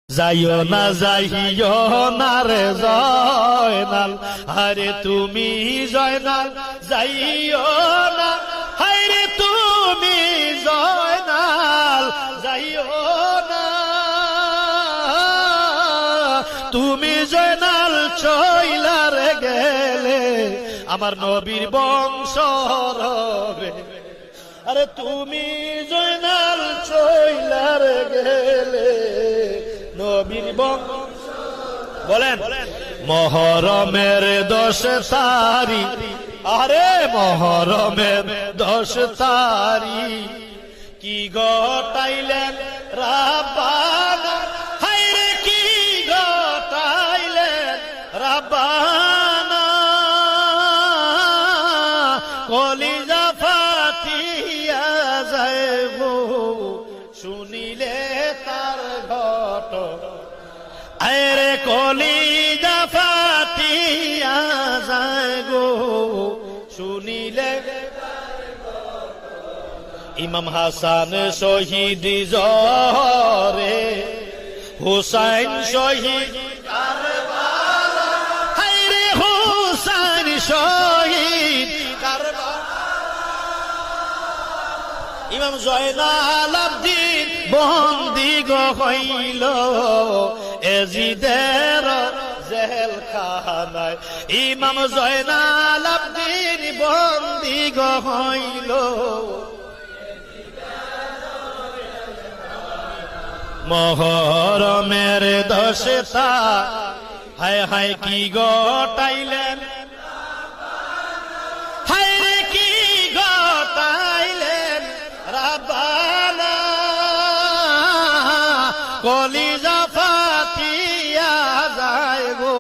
যাইও না যাইও না রে জয়নাল, আরে তুমি জয়নাল যাইও না, হায়রে তুমি জয়নাল যাইও না, তুমি জয়নাল চইলার গেলে আমার নবীর বংশ রবে, আরে তুমি জয়নাল চইলার গেলে নবীর বংশ। বলেন মহরমের 10 তারিখ, আরে মহরমের 10 তারিখ কি গটাইলেন রাব্বানা, হায়রে কি গটাইলেন রাব্বানা, কলিজা ফাটিয়া যায় গো শুনিলে তার ঘটনা, আরে কলিজা ফাটিয়া যায় গো শুনিলে। ইমাম হাসান শহীদ জরে, হুসাইন শহীদ কারবালা, হায়রে হুসাইন শহীদ কারবালা, ইমাম জয়নাল আবদিন বন্দী হইল এজিদের জেলখানায়, ইমাম জয়নাল আবদিন বন্দী হইল মহরমের 10 তারিখ, হায় হায় কি গটাইলেন